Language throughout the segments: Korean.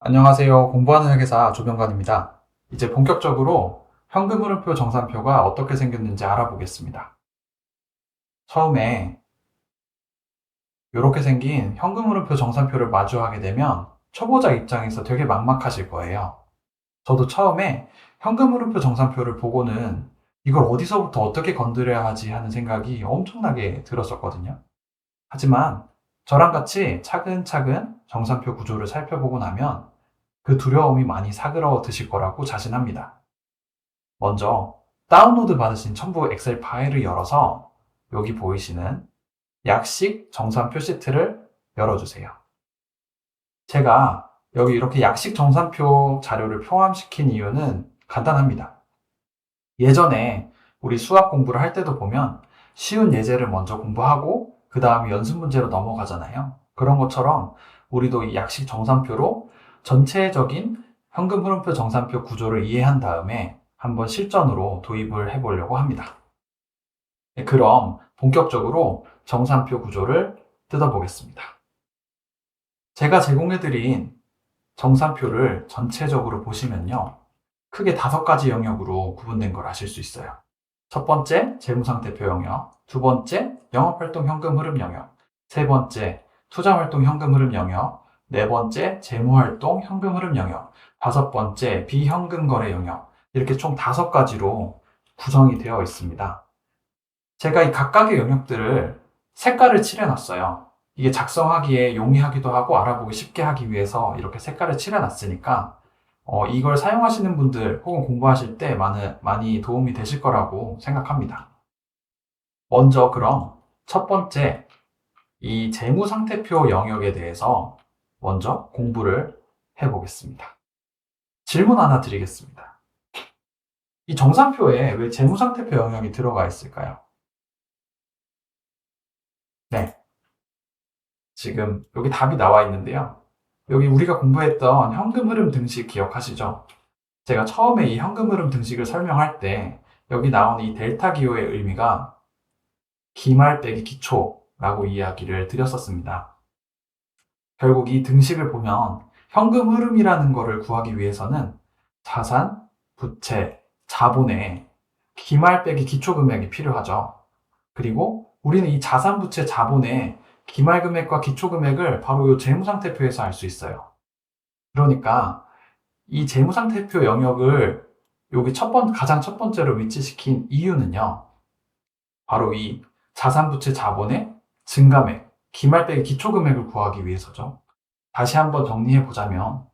안녕하세요. 공부하는 회계사 조병관입니다. 이제 본격적으로 현금 흐름표 정산표가 어떻게 생겼는지 알아보겠습니다. 처음에 이렇게 생긴 현금 흐름표 정산표를 마주하게 되면 초보자 입장에서 되게 막막하실 거예요. 저도 처음에 현금 흐름표 정산표를 보고는 이걸 어디서부터 어떻게 건드려야 하지 하는 생각이 엄청나게 들었었거든요. 하지만 저랑 같이 차근차근 정산표 구조를 살펴보고 나면 그 두려움이 많이 사그러 드실 거라고 자신합니다. 먼저 다운로드 받으신 첨부 엑셀 파일을 열어서 여기 보이시는 약식 정산표 시트를 열어주세요. 제가 여기 이렇게 약식 정산표 자료를 포함시킨 이유는 간단합니다. 예전에 우리 수학 공부를 할 때도 보면 쉬운 예제를 먼저 공부하고 그 다음에 연습 문제로 넘어가잖아요. 그런 것처럼 우리도 이 약식 정산표로 전체적인 현금 흐름표 정산표 구조를 이해한 다음에 한번 실전으로 도입을 해보려고 합니다. 네, 그럼 본격적으로 정산표 구조를 뜯어보겠습니다. 제가 제공해드린 정산표를 전체적으로 보시면요. 크게 5가지 영역으로 구분된 걸 아실 수 있어요. 첫 번째, 재무상태표 영역. 두 번째, 영업활동 현금 흐름 영역. 세 번째, 투자활동 현금 흐름 영역. 네 번째, 재무활동 현금 흐름 영역. 다섯 번째, 비현금 거래 영역. 이렇게 총 5가지로 구성이 되어 있습니다. 제가 이 각각의 영역들을 색깔을 칠해놨어요. 이게 작성하기에 용이하기도 하고 알아보기 쉽게 하기 위해서 이렇게 색깔을 칠해놨으니까 이걸 사용하시는 분들 혹은 공부하실 때 많이 도움이 되실 거라고 생각합니다. 먼저 그럼 첫 번째 이 재무상태표 영역에 대해서 먼저 공부를 해보겠습니다. 질문 하나 드리겠습니다. 이 정산표에 왜 재무상태표 영역이 들어가 있을까요? 네, 지금 여기 답이 나와 있는데요. 여기 우리가 공부했던 현금 흐름 등식 기억하시죠? 제가 처음에 이 현금 흐름 등식을 설명할 때 여기 나오는 이 델타 기호의 의미가 기말 빼기 기초라고 이야기를 드렸었습니다. 결국 이 등식을 보면 현금 흐름이라는 것을 구하기 위해서는 자산, 부채, 자본의 기말 빼기 기초 금액이 필요하죠. 그리고 우리는 이 자산, 부채, 자본의 기말 금액과 기초 금액을 바로 이 재무상태표에서 알 수 있어요. 그러니까 이 재무상태표 영역을 여기 가장 첫 번째로 위치시킨 이유는요. 바로 이 자산, 부채, 자본의 증감액, 기말 빼기 기초 금액을 구하기 위해서죠. 다시 한번 정리해 보자면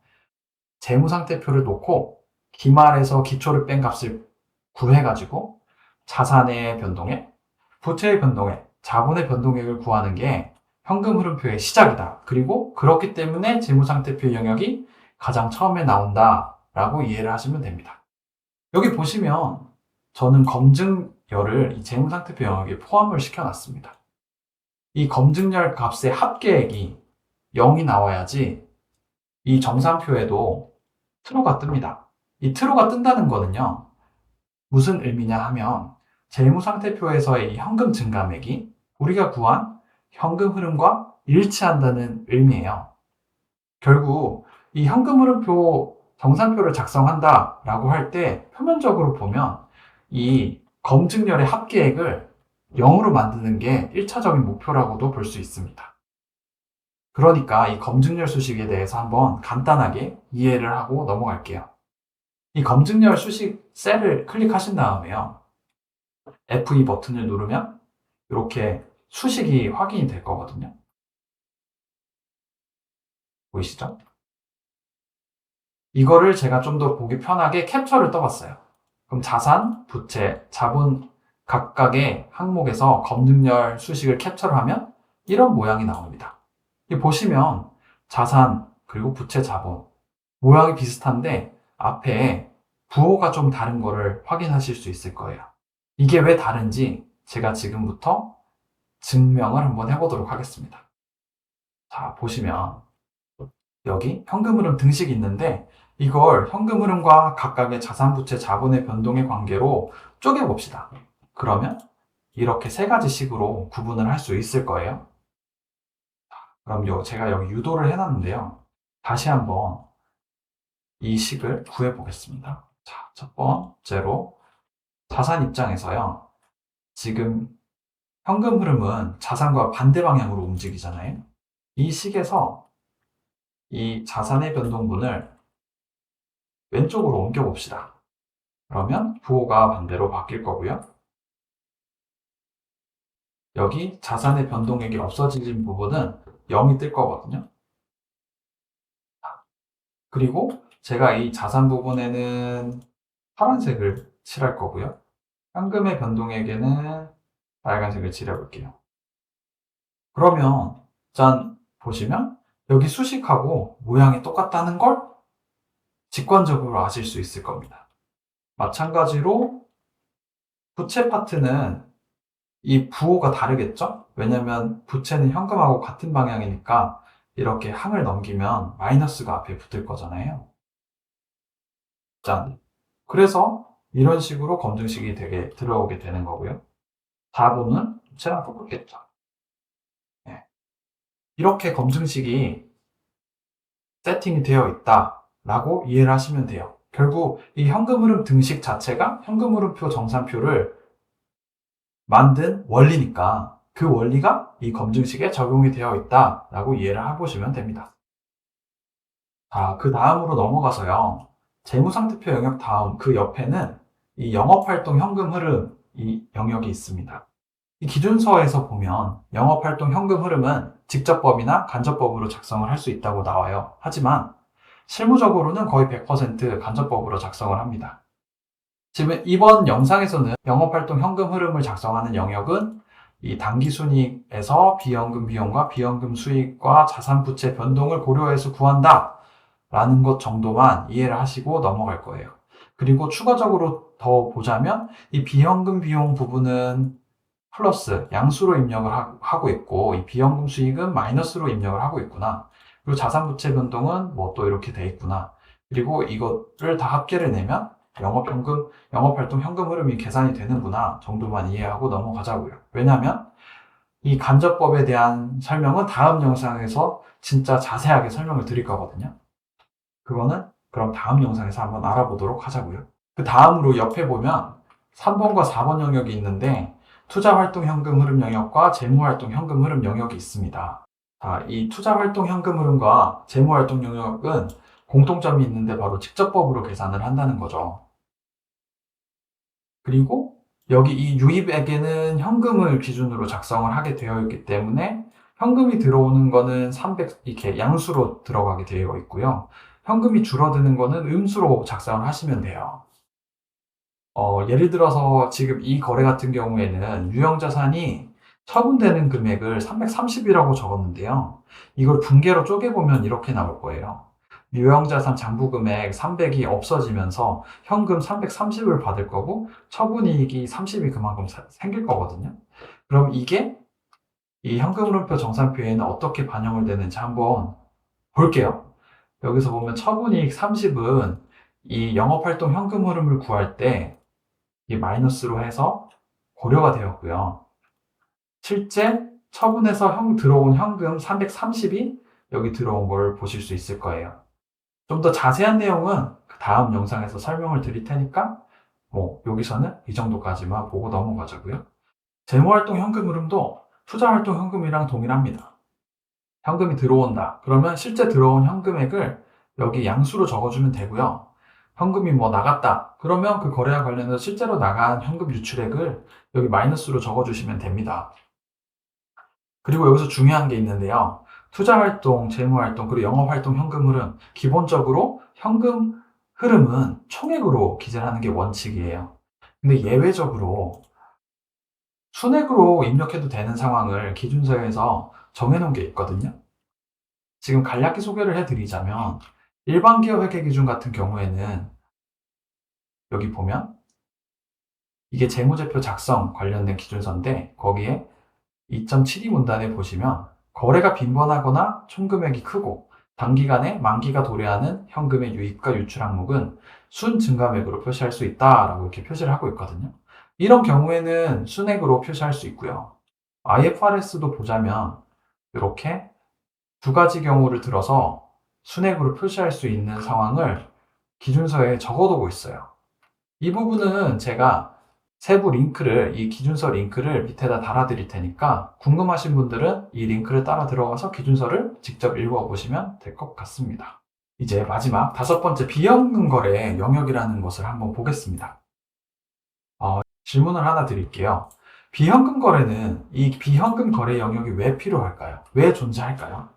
재무상태표를 놓고 기말에서 기초를 뺀 값을 구해가지고 자산의 변동액, 부채의 변동액, 자본의 변동액을 구하는 게 현금 흐름표의 시작이다. 그리고 그렇기 때문에 재무상태표 영역이 가장 처음에 나온다라고 이해를 하시면 됩니다. 여기 보시면 저는 검증열을 이 재무상태표 영역에 포함을 시켜놨습니다. 이 검증열 값의 합계액이 0이 나와야지 이 정산표에도 트루가 뜹니다. 이 트루가 뜬다는 거는요. 무슨 의미냐 하면 재무상태표에서의 이 현금 증감액이 우리가 구한 현금 흐름과 일치한다는 의미예요. 결국 이 현금 흐름표 정산표를 작성한다라고 할 때 표면적으로 보면 이 검증열의 합계액을 0으로 만드는 게 1차적인 목표라고도 볼 수 있습니다. 그러니까 이 검증열 수식에 대해서 한번 간단하게 이해를 하고 넘어갈게요. 이 검증열 수식 셀을 클릭하신 다음에요. F2 버튼을 누르면 이렇게 수식이 확인이 될 거거든요. 보이시죠? 이거를 제가 좀 더 보기 편하게 캡처를 떠봤어요. 그럼 자산, 부채, 자본 각각의 항목에서 검증열 수식을 캡처를 하면 이런 모양이 나옵니다. 보시면 자산 그리고 부채, 자본 모양이 비슷한데 앞에 부호가 좀 다른 거를 확인하실 수 있을 거예요. 이게 왜 다른지 제가 지금부터 증명을 한번 해보도록 하겠습니다. 자, 보시면 여기 현금 흐름 등식이 있는데 이걸 현금 흐름과 각각의 자산, 부채, 자본의 변동의 관계로 쪼개봅시다. 그러면 이렇게 3가지 식으로 구분을 할 수 있을 거예요. 그럼 제가 여기 유도를 해놨는데요. 다시 한번 이 식을 구해 보겠습니다. 자, 첫 번째로 자산 입장에서요. 지금 현금 흐름은 자산과 반대 방향으로 움직이잖아요. 이 식에서 이 자산의 변동분을 왼쪽으로 옮겨 봅시다. 그러면 부호가 반대로 바뀔 거고요. 여기 자산의 변동액이 없어진 부분은 0이 뜰 거거든요. 그리고 제가 이 자산 부분에는 파란색을 칠할 거고요. 현금의 변동액에는 빨간색을 칠해볼게요. 그러면 짠 보시면 여기 수식하고 모양이 똑같다는 걸 직관적으로 아실 수 있을 겁니다. 마찬가지로 부채 파트는 이 부호가 다르겠죠? 왜냐면 부채는 현금하고 같은 방향이니까 이렇게 항을 넘기면 마이너스가 앞에 붙을 거잖아요. 짠. 그래서 이런 식으로 검증식이 되게 들어오게 되는 거고요. 4번은 부채랑 똑같겠죠. 네. 이렇게 검증식이 세팅이 되어 있다라고 이해를 하시면 돼요. 결국 이 현금 흐름 등식 자체가 현금 흐름표 정산표를 만든 원리니까 그 원리가 이 검증식에 적용이 되어 있다라고 이해를 해보시면 됩니다. 자, 그 다음으로 넘어가서요. 재무상태표 영역 다음 그 옆에는 이 영업활동 현금 흐름 이 영역이 있습니다. 이 기준서에서 보면 영업활동 현금 흐름은 직접법이나 간접법으로 작성을 할 수 있다고 나와요. 하지만 실무적으로는 거의 100% 간접법으로 작성을 합니다. 지금 이번 영상에서는 영업활동 현금 흐름을 작성하는 영역은 이 당기순이익에서 비현금 비용과 비현금 수익과 자산부채 변동을 고려해서 구한다 라는 것 정도만 이해를 하시고 넘어갈 거예요. 그리고 추가적으로 더 보자면 이 비현금 비용 부분은 플러스 양수로 입력을 하고 있고 이 비현금 수익은 마이너스로 입력을 하고 있구나. 그리고 자산부채 변동은 뭐 또 이렇게 돼 있구나. 그리고 이것을 다 합계를 내면 영업활동 현금 흐름이 계산이 되는구나 정도만 이해하고 넘어가자고요. 왜냐하면 이 간접법에 대한 설명은 다음 영상에서 진짜 자세하게 설명을 드릴 거거든요. 그거는 그럼 다음 영상에서 한번 알아보도록 하자고요. 그 다음으로 옆에 보면 3번과 4번 영역이 있는데 투자활동 현금 흐름 영역과 재무활동 현금 흐름 영역이 있습니다. 이 투자활동 현금 흐름과 재무활동 영역은 공통점이 있는데 바로 직접법으로 계산을 한다는 거죠. 그리고 여기 이 유입액에는 현금을 기준으로 작성을 하게 되어 있기 때문에 현금이 들어오는 거는 300 이렇게 양수로 들어가게 되어 있고요. 현금이 줄어드는 거는 음수로 작성을 하시면 돼요. 예를 들어서 지금 이 거래 같은 경우에는 유형자산이 처분되는 금액을 330이라고 적었는데요. 이걸 분계로 쪼개보면 이렇게 나올 거예요. 유형자산 장부금액 300이 없어지면서 현금 330을 받을 거고 처분이익이 30이 그만큼 생길 거거든요. 그럼 이게 이 현금흐름표 정산표에는 어떻게 반영을 되는지 한번 볼게요. 여기서 보면 처분이익 30은 이 영업활동 현금 흐름을 구할 때 이 마이너스로 해서 고려가 되었고요. 실제 처분해서 들어온 현금 330이 여기 들어온 걸 보실 수 있을 거예요. 좀 더 자세한 내용은 그 다음 영상에서 설명을 드릴 테니까 여기서는 이 정도까지만 보고 넘어가자고요. 재무활동 현금 흐름도 투자활동 현금이랑 동일합니다. 현금이 들어온다. 그러면 실제 들어온 현금액을 여기 양수로 적어주면 되고요. 현금이 나갔다. 그러면 그 거래와 관련해서 실제로 나간 현금 유출액을 여기 마이너스로 적어주시면 됩니다. 그리고 여기서 중요한 게 있는데요. 투자활동, 재무활동, 그리고 영업활동 현금 흐름. 기본적으로 현금 흐름은 총액으로 기재를 하는 게 원칙이에요. 근데 예외적으로 순액으로 입력해도 되는 상황을 기준서에서 정해놓은 게 있거든요. 지금 간략히 소개를 해드리자면 일반 기업 회계 기준 같은 경우에는 여기 보면 이게 재무제표 작성 관련된 기준서인데 거기에 2.72 문단에 보시면 거래가 빈번하거나 총금액이 크고 단기간에 만기가 도래하는 현금의 유입과 유출 항목은 순 증감액으로 표시할 수 있다라고 이렇게 표시를 하고 있거든요. 이런 경우에는 순액으로 표시할 수 있고요. IFRS도 보자면 이렇게 두 가지 경우를 들어서 순액으로 표시할 수 있는 상황을 기준서에 적어두고 있어요. 이 부분은 제가 세부 링크를, 이 기준서 링크를 밑에다 달아드릴 테니까 궁금하신 분들은 이 링크를 따라 들어가서 기준서를 직접 읽어보시면 될 것 같습니다. 이제 마지막 5번째 비현금 거래의 영역이라는 것을 한번 보겠습니다. 질문을 하나 드릴게요. 비현금 거래는 이 비현금 거래 영역이 왜 필요할까요? 왜 존재할까요?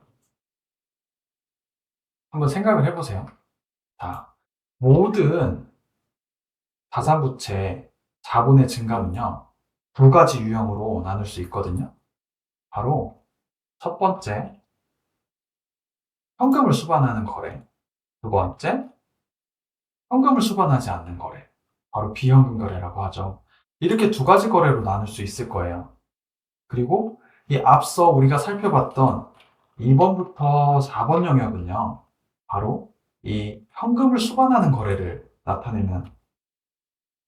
한번 생각을 해보세요. 자, 모든 자산부채 자본의 증가는요, 두 가지 유형으로 나눌 수 있거든요. 바로 첫 번째, 현금을 수반하는 거래. 두 번째, 현금을 수반하지 않는 거래. 바로 비현금 거래라고 하죠. 이렇게 두 가지 거래로 나눌 수 있을 거예요. 그리고 이 앞서 우리가 살펴봤던 2번부터 4번 영역은요, 바로 이 현금을 수반하는 거래를 나타내는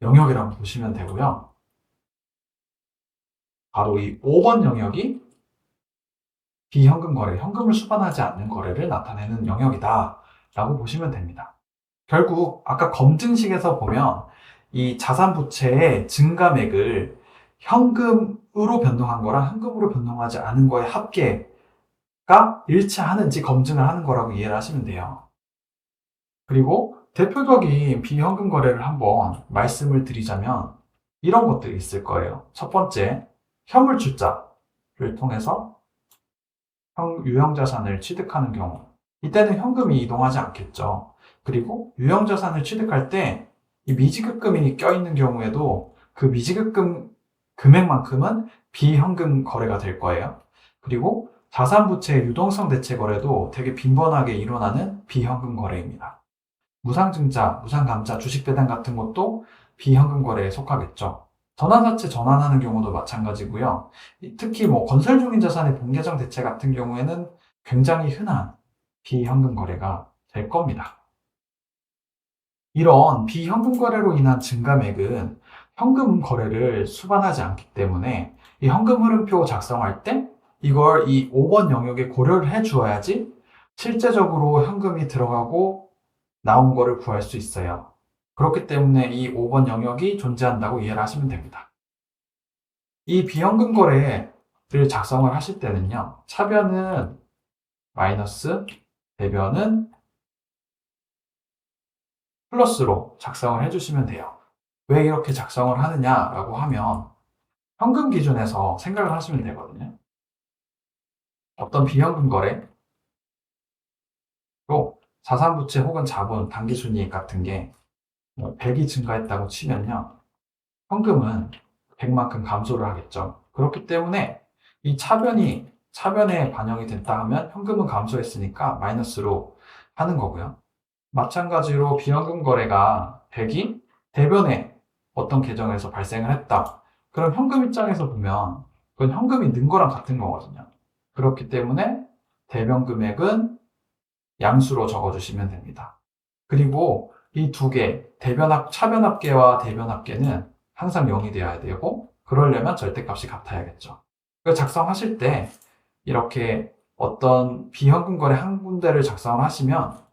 영역이라고 보시면 되고요. 바로 이 5번 영역이 비현금 거래, 현금을 수반하지 않는 거래를 나타내는 영역이다 라고 보시면 됩니다. 결국 아까 검증식에서 보면 이 자산 부채의 증가맥을 현금으로 변동한 거랑 현금으로 변동하지 않은 거의 합계가 일치하는지 검증을 하는 거라고 이해를 하시면 돼요. 그리고 대표적인 비현금 거래를 한번 말씀을 드리자면 이런 것들이 있을 거예요. 첫 번째, 현물출자를 통해서 유형자산을 취득하는 경우. 이때는 현금이 이동하지 않겠죠. 그리고 유형자산을 취득할 때 이 미지급금이 껴있는 경우에도 그 미지급금 금액만큼은 비현금 거래가 될 거예요. 그리고 자산부채 유동성 대체 거래도 되게 빈번하게 일어나는 비현금 거래입니다. 무상증자, 무상감자, 주식배당 같은 것도 비현금 거래에 속하겠죠. 전환사채 전환하는 경우도 마찬가지고요. 특히 건설 중인 자산의 본계정 대체 같은 경우에는 굉장히 흔한 비현금 거래가 될 겁니다. 이런 비현금 거래로 인한 증가맥은 현금 거래를 수반하지 않기 때문에 이 현금 흐름표 작성할 때 이걸 이 5번 영역에 고려를 해 주어야지 실제적으로 현금이 들어가고 나온 거를 구할 수 있어요. 그렇기 때문에 이 5번 영역이 존재한다고 이해를 하시면 됩니다. 이 비현금 거래를 작성을 하실 때는요, 차변은 마이너스, 대변은 플러스로 작성을 해주시면 돼요. 왜 이렇게 작성을 하느냐라고 하면 현금 기준에서 생각을 하시면 되거든요. 어떤 비현금 거래로 자산부채 혹은 자본, 당기순이익 같은 게 100이 증가했다고 치면요, 현금은 100만큼 감소를 하겠죠. 그렇기 때문에 이 차변에 반영이 됐다 하면 현금은 감소했으니까 마이너스로 하는 거고요. 마찬가지로 비현금 거래가 100이 대변에 어떤 계정에서 발생을 했다. 그럼 현금 입장에서 보면 그건 현금이 는 거랑 같은 거거든요. 그렇기 때문에 대변 금액은 양수로 적어주시면 됩니다. 그리고 이 두 개, 차변 합계와 대변 합계는 항상 0이 되어야 되고, 그러려면 절대값이 같아야겠죠. 작성하실 때 이렇게 어떤 비현금 거래 한 군데를 작성을 하시면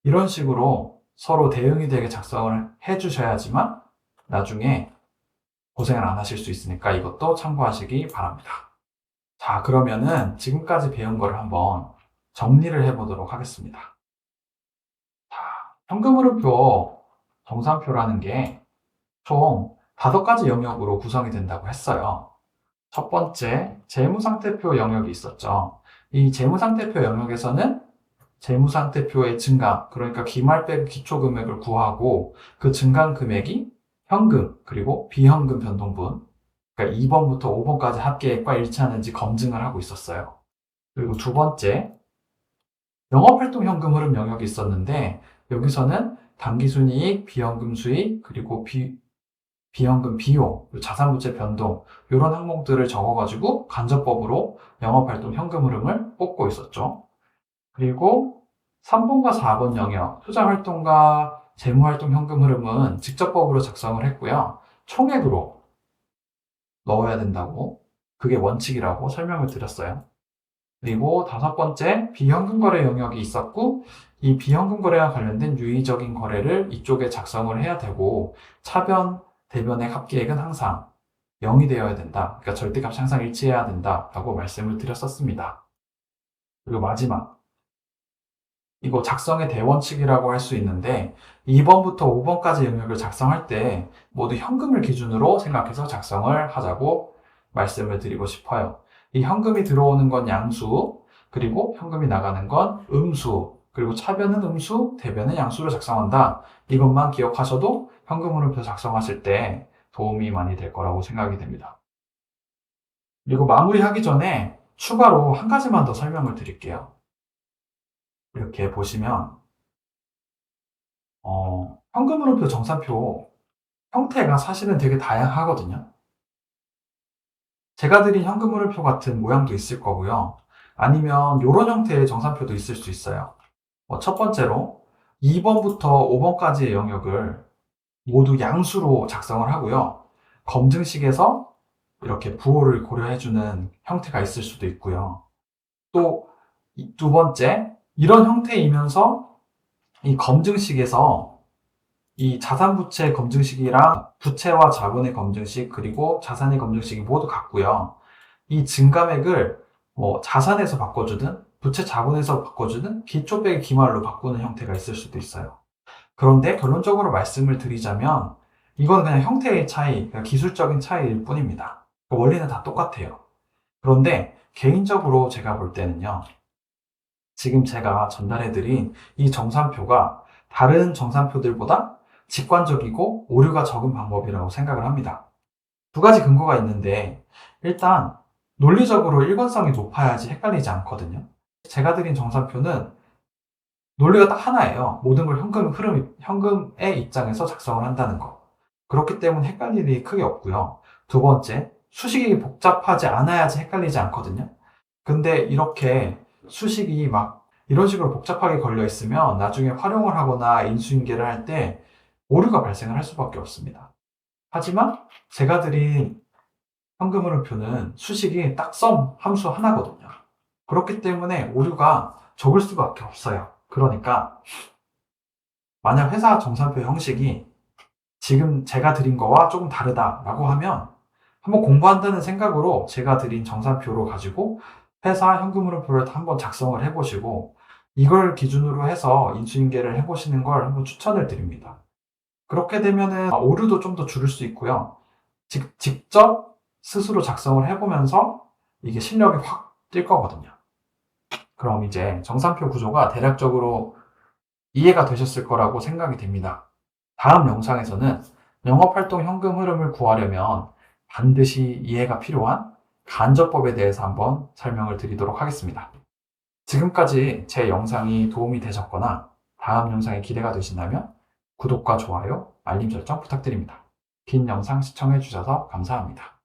이런 식으로 서로 대응이 되게 작성을 해주셔야지만 나중에 고생을 안 하실 수 있으니까 이것도 참고하시기 바랍니다. 자, 그러면은 지금까지 배운 거를 한번 정리를 해보도록 하겠습니다. 자, 현금흐름표 정산표라는 게 총 5가지 영역으로 구성이 된다고 했어요. 첫 번째, 재무상태표 영역이 있었죠. 이 재무상태표 영역에서는 재무상태표의 증감, 그러니까 기말 빼고 기초금액을 구하고 그 증감 금액이 현금, 그리고 비현금 변동분, 그러니까 2번부터 5번까지 합계액과 일치하는지 검증을 하고 있었어요. 그리고 두 번째, 영업활동 현금 흐름 영역이 있었는데 여기서는 당기순이익, 비현금 수익, 그리고 비현금 비용, 자산부채 변동 이런 항목들을 적어가지고 간접법으로 영업활동 현금 흐름을 뽑고 있었죠. 그리고 3번과 4번 영역, 투자활동과 재무활동 현금 흐름은 직접법으로 작성을 했고요. 총액으로 넣어야 된다고, 그게 원칙이라고 설명을 드렸어요. 그리고 5번째 비현금 거래 영역이 있었고 이 비현금 거래와 관련된 유의적인 거래를 이쪽에 작성을 해야 되고, 차변, 대변의 합계액은 항상 0이 되어야 된다. 그러니까 절대값이 항상 일치해야 된다라고 말씀을 드렸었습니다. 그리고 마지막, 이거 작성의 대원칙이라고 할 수 있는데 2번부터 5번까지 영역을 작성할 때 모두 현금을 기준으로 생각해서 작성을 하자고 말씀을 드리고 싶어요. 이 현금이 들어오는 건 양수, 그리고 현금이 나가는 건 음수, 그리고 차변은 음수, 대변은 양수로 작성한다. 이것만 기억하셔도 현금 흐름표 작성하실 때 도움이 많이 될 거라고 생각이 됩니다. 그리고 마무리하기 전에 추가로 한 가지만 더 설명을 드릴게요. 이렇게 보시면 현금 흐름표 정산표 형태가 사실은 되게 다양하거든요. 제가 드린 현금 흐름표 같은 모양도 있을 거고요. 아니면 이런 형태의 정산표도 있을 수 있어요. 첫 번째로 2번부터 5번까지의 영역을 모두 양수로 작성을 하고요. 검증식에서 이렇게 부호를 고려해주는 형태가 있을 수도 있고요. 또 두 번째, 이런 형태이면서 이 검증식에서 이 자산부채 검증식이랑 부채와 자본의 검증식 그리고 자산의 검증식이 모두 같고요. 이 증감액을 자산에서 바꿔주든 부채 자본에서 바꿔주든 기초 빼기 기말로 바꾸는 형태가 있을 수도 있어요. 그런데 결론적으로 말씀을 드리자면 이건 그냥 형태의 차이, 그러니까 기술적인 차이일 뿐입니다. 원리는 다 똑같아요. 그런데 개인적으로 제가 볼 때는요. 지금 제가 전달해드린 이 정산표가 다른 정산표들보다 직관적이고 오류가 적은 방법이라고 생각을 합니다. 두 가지 근거가 있는데 일단 논리적으로 일관성이 높아야지 헷갈리지 않거든요. 제가 드린 정산표는 논리가 딱 하나예요. 모든 걸 현금의 입장에서 작성을 한다는 거. 그렇기 때문에 헷갈릴 일이 크게 없고요. 두 번째, 수식이 복잡하지 않아야지 헷갈리지 않거든요. 근데 이렇게 수식이 막 이런 식으로 복잡하게 걸려 있으면 나중에 활용을 하거나 인수인계를 할 때 오류가 발생을 할 수밖에 없습니다. 하지만 제가 드린 현금 흐름표는 수식이 딱 썸 함수 하나거든요. 그렇기 때문에 오류가 적을 수밖에 없어요. 그러니까 만약 회사 정산표 형식이 지금 제가 드린 거와 조금 다르다라고 하면 한번 공부한다는 생각으로 제가 드린 정산표로 가지고 회사 현금 흐름표를 한번 작성을 해보시고 이걸 기준으로 해서 인수인계를 해보시는 걸 한번 추천을 드립니다. 그렇게 되면은 오류도 좀 더 줄일 수 있고요. 직접 스스로 작성을 해보면서 이게 실력이 확 뛸 거거든요. 그럼 이제 정산표 구조가 대략적으로 이해가 되셨을 거라고 생각이 됩니다. 다음 영상에서는 영업활동 현금 흐름을 구하려면 반드시 이해가 필요한 간접법에 대해서 한번 설명을 드리도록 하겠습니다. 지금까지 제 영상이 도움이 되셨거나 다음 영상이 기대가 되신다면 구독과 좋아요, 알림 설정 부탁드립니다. 긴 영상 시청해 주셔서 감사합니다.